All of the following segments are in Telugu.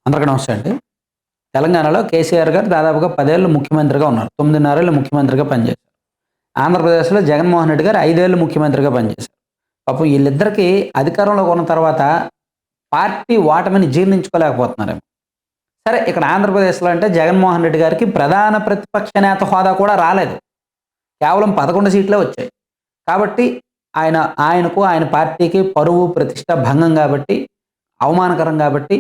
అందరికీ నమస్తే అండి. తెలంగాణలో కేసీఆర్ గారు దాదాపుగా 10 ఏళ్ళు ముఖ్యమంత్రిగా ఉన్నారు. 9.5 ఏళ్ళు ముఖ్యమంత్రిగా పనిచేశారు. ఆంధ్రప్రదేశ్‌లో జగన్మోహన్ రెడ్డి గారు 5 ఏళ్ళు ముఖ్యమంత్రిగా పనిచేశారు. పాపం ఈళ్ళిద్దరికీ అధికారంలోకి ఉన్న తర్వాత పార్టీ ఓటమిని జీర్ణించుకోలేకపోతున్నారేమో. సరే ఇక్కడ ఆంధ్రప్రదేశ్‌లో అంటే జగన్మోహన్ రెడ్డి గారికి ప్రధాన ప్రతిపక్ష నేత హోదా కూడా రాలేదు. కేవలం 11 సీట్లే వచ్చాయి. కాబట్టి ఆయనకు, ఆయన పార్టీకి పరువు, ప్రతిష్ట భంగం కాబట్టి, అవమానకరం కాబట్టి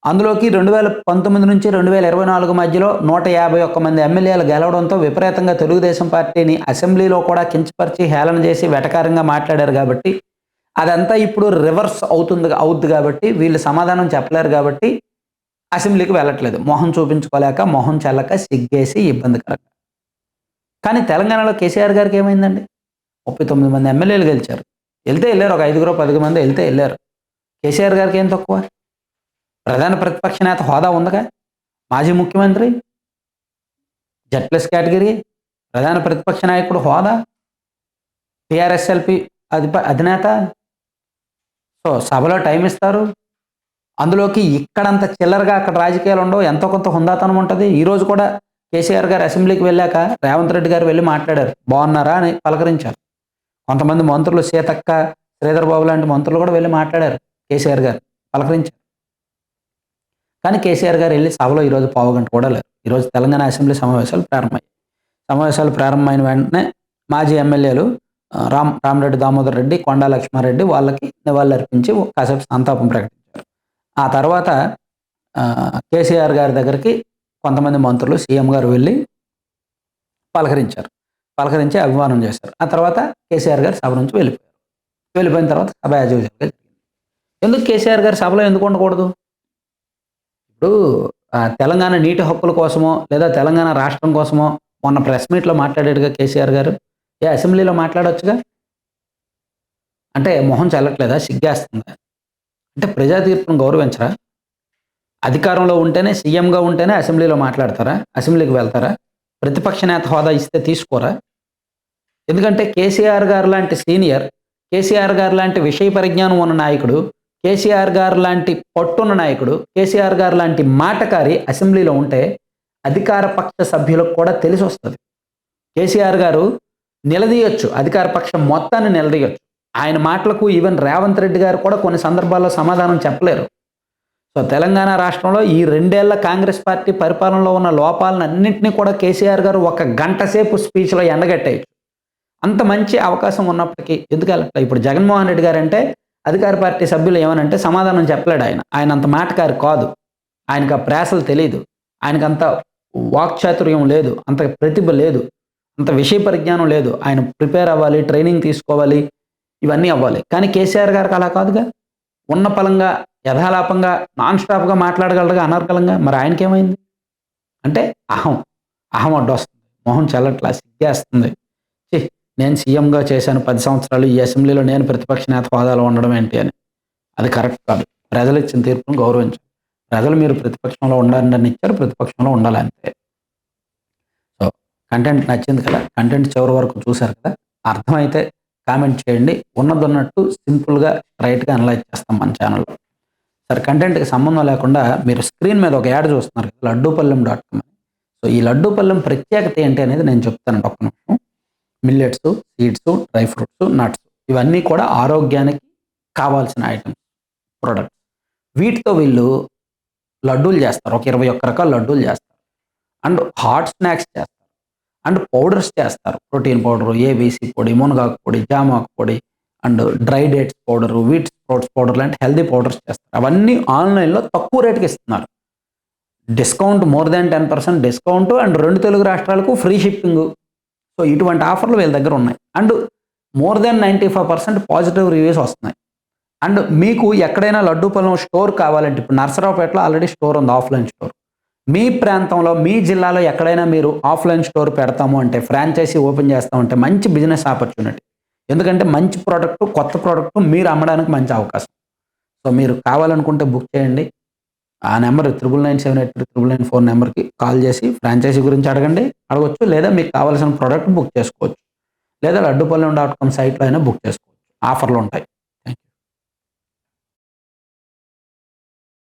అందులోకి 2019 నుంచి 2024 మధ్యలో 151 మంది ఎమ్మెల్యేలు గెలవడంతో విపరీతంగా తెలుగుదేశం పార్టీని అసెంబ్లీలో కూడా కించపరిచి, హేళన చేసి, వెటకారంగా మాట్లాడారు కాబట్టి, అదంతా ఇప్పుడు రివర్స్ అవుద్ది కాబట్టి, వీళ్ళు సమాధానం చెప్పలేరు కాబట్టి అసెంబ్లీకి వెళ్ళట్లేదు. మొహం చూపించుకోలేక, మొహం చెల్లక, సిగ్గేసి ఇబ్బందికరంగా. కానీ తెలంగాణలో కేసీఆర్ గారికి ఏమైందండి? 39 మంది ఎమ్మెల్యేలు గెలిచారు. ఎళ్లారు. ఒక 5 10 మంది ఎళ్లారు. కేసీఆర్ గారికి ఏం తక్కువ? ప్రధాన ప్రతిపక్ష నేత హోదా ఉందిగా. మాజీ ముఖ్యమంత్రి, జెడ్+ కేటగిరీ, ప్రధాన ప్రతిపక్ష నాయకుడు హోదా, టీఆర్ఎస్ఎల్పీ అధినేత. సో సభలో టైం ఇస్తారు. అందులోకి ఇక్కడంత చిల్లరగా అక్కడ రాజకీయాలు ఉండవు. ఎంతో కొంత హుందాతనం ఉంటుంది. ఈరోజు కూడా కేసీఆర్ గారు అసెంబ్లీకి వెళ్ళాక రేవంత్ రెడ్డి గారు వెళ్ళి మాట్లాడారు. బాగున్నారా అని పలకరించారు. కొంతమంది మంత్రులు సీతక్క, శ్రీధర్ బాబు లాంటి మంత్రులు కూడా వెళ్ళి మాట్లాడారు. కేసీఆర్ గారు పలకరించారు. కానీ కేసీఆర్ గారు వెళ్ళి సభలో ఈరోజు పావుగంట కూడా లేరు. ఈరోజు తెలంగాణ అసెంబ్లీ సమావేశాలు ప్రారంభమైన వెంటనే మాజీ ఎమ్మెల్యేలు రామరెడ్డి దామోదర్ రెడ్డి, కొండా లక్ష్మారెడ్డి వాళ్ళకి నివాళులర్పించి కాసేపు సంతాపం ప్రకటించారు. ఆ తర్వాత కేసీఆర్ గారి దగ్గరికి కొంతమంది మంత్రులు, సీఎం గారు వెళ్ళి పలకరించి అభిమానం చేశారు. ఆ తర్వాత కేసీఆర్ గారు సభ నుంచి వెళ్ళిపోయిన తర్వాత సభ యాజీవుజంగా జరిగింది. ఎందుకు కేసీఆర్ గారు సభలో ఎందుకు ఉండకూడదు? ఇప్పుడు తెలంగాణ నీటి హక్కుల కోసమో లేదా తెలంగాణ రాష్ట్రం కోసమో మొన్న ప్రెస్ మీట్లో మాట్లాడాడుగా కేసీఆర్ గారు. అసెంబ్లీలో మాట్లాడొచ్చుగా. అంటే మొహం చెల్లట్లేదా? సిగ్గేస్తుందా? అంటే ప్రజా తీర్పును గౌరవించరా? అధికారంలో ఉంటేనే, సీఎంగా ఉంటేనే అసెంబ్లీలో మాట్లాడతారా? అసెంబ్లీకి వెళ్తారా? ప్రతిపక్ష నేత హోదా ఇస్తే తీసుకోరా? ఎందుకంటే కేసీఆర్ గారు లాంటి సీనియర్, కేసీఆర్ గారు లాంటి విషయ పరిజ్ఞానం ఉన్న నాయకుడు, కేసీఆర్ గారు లాంటి పట్టున్న నాయకుడు, కేసీఆర్ గారు లాంటి మాటకారి అసెంబ్లీలో ఉంటే అధికార పక్ష సభ్యులకు కూడా తెలిసి వస్తుంది. కేసీఆర్ గారు నిలదీయొచ్చు, అధికార పక్షం మొత్తాన్ని నిలదీయొచ్చు. ఆయన మాటలకు ఈవెన్ రేవంత్ రెడ్డి గారు కూడా కొన్ని సందర్భాల్లో సమాధానం చెప్పలేరు. సో తెలంగాణ రాష్ట్రంలో ఈ 2 ఏళ్ల కాంగ్రెస్ పార్టీ పరిపాలనలో ఉన్న లోపాలను అన్నింటినీ కూడా కేసీఆర్ గారు 1 గంట సేపు స్పీచ్లో ఎండగట్టేయచ్చు. అంత మంచి అవకాశం ఉన్నప్పటికీ ఎందుకు వెళ్ళట్లేదు? ఇప్పుడు జగన్మోహన్ రెడ్డి గారు అంటే అధికార పార్టీ సభ్యులు ఏమనంటే సమాధానం చెప్పలేడు. ఆయన అంత మాటకారి కాదు. ఆయనకు ఆ ప్రాసలు తెలియదు. ఆయనకు అంత వాక్చాతుర్యం లేదు, అంత ప్రతిభ లేదు, అంత విషయ పరిజ్ఞానం లేదు. ఆయన ప్రిపేర్ అవ్వాలి, ట్రైనింగ్ తీసుకోవాలి, ఇవన్నీ అవ్వాలి. కానీ కేసీఆర్ గారికి అలా కాదుగా. ఉన్న పలంగా, యథాలాపంగా, నాన్ స్టాప్గా మాట్లాడగలరుగా, అనర్గళంగా. మరి ఆయనకేమైంది? అంటే అహం అడ్డొస్తుంది. మొహం చెల్లట్లా, సిగ్గేస్తుంది. నేను సీఎంగా చేశాను 10 సంవత్సరాలు, ఈ అసెంబ్లీలో నేను ప్రతిపక్ష నేత హోదాలో ఉండడం ఏంటి అని. అది కరెక్ట్ కాదు. ప్రజలు ఇచ్చిన తీర్పును గౌరవించారు. ప్రజలు మీరు ప్రతిపక్షంలో ఉండాలని ఇచ్చారు, ప్రతిపక్షంలో ఉండాలి అంతే. సో కంటెంట్ నచ్చింది కదా, కంటెంట్ చివరి వరకు చూశారు కదా, అర్థమైతే కామెంట్ చేయండి. ఉన్నట్టు సింపుల్గా స్ట్రైట్గా అనలైజ్ చేస్తాం మన ఛానల్లో. సరే, కంటెంట్కి సంబంధం లేకుండా మీరు స్క్రీన్ మీద ఒక యాడ్ చూస్తున్నారు కదా, లడ్డూపల్లెం.com అని. సో ఈ లడ్డూపల్లెం ప్రత్యేకత ఏంటి అనేది నేను చెప్తాను ఒక్క నిమిషం. Millets, seeds, dry fruits, nuts ఇవన్నీ కూడా ఆరోగ్యానికి కావాల్సిన ఐటమ్స్, ప్రొడక్ట్స్. వీటితో వీళ్ళు లడ్డూలు చేస్తారు. ఒక 21 రకాల లడ్డూలు చేస్తారు. అండ్ హాట్ స్నాక్స్ చేస్తారు. అండ్ పౌడర్స్ చేస్తారు. ప్రోటీన్ పౌడరు, ఏబీసీ పొడి, మునగాకు పొడి, జామాకు పొడి, and dry dates powder, wheat sprouts powder లాంటి హెల్దీ పౌడర్స్ చేస్తారు. అవన్నీ ఆన్లైన్లో తక్కువ రేటుకి ఇస్తున్నారు. Discount more than 10% discount, and 2 Telugu రాష్ట్రాలకు ఫ్రీ షిప్పింగ్. సో ఇటువంటి ఆఫర్లు వీళ్ళ దగ్గర ఉన్నాయి. And more than 95% positive reviews వస్తున్నాయి. అండ్ మీకు ఎక్కడైనా లడ్డూపల్లెం స్టోర్ కావాలంటే, ఇప్పుడు నర్సరావుపేటలో ఆల్రెడీ స్టోర్ ఉంది, ఆఫ్లైన్ స్టోర్. మీ ప్రాంతంలో, మీ జిల్లాలో ఎక్కడైనా మీరు ఆఫ్లైన్ స్టోర్ పెడతాము అంటే, ఫ్రాంచైజీ ఓపెన్ చేస్తామంటే మంచి బిజినెస్ ఆపర్చునిటీ. ఎందుకంటే మంచి ప్రోడక్ట్, కొత్త ప్రోడక్ట్ మీరు అమ్మడానికి మంచి అవకాశం. సో మీరు కావాలనుకుంటే బుక్ చేయండి. ఆ నెంబర్ 9997839994 నెంబర్కి కాల్ చేసి ఫ్రాంచైజీ గురించి అడగొచ్చు, లేదా మీకు కావాల్సిన ప్రోడక్ట్ బుక్ చేసుకోవచ్చు, లేదా లడ్డూపల్లెం.com సైట్లో అయినా బుక్ చేసుకోవచ్చు. ఆఫర్లు ఉంటాయి.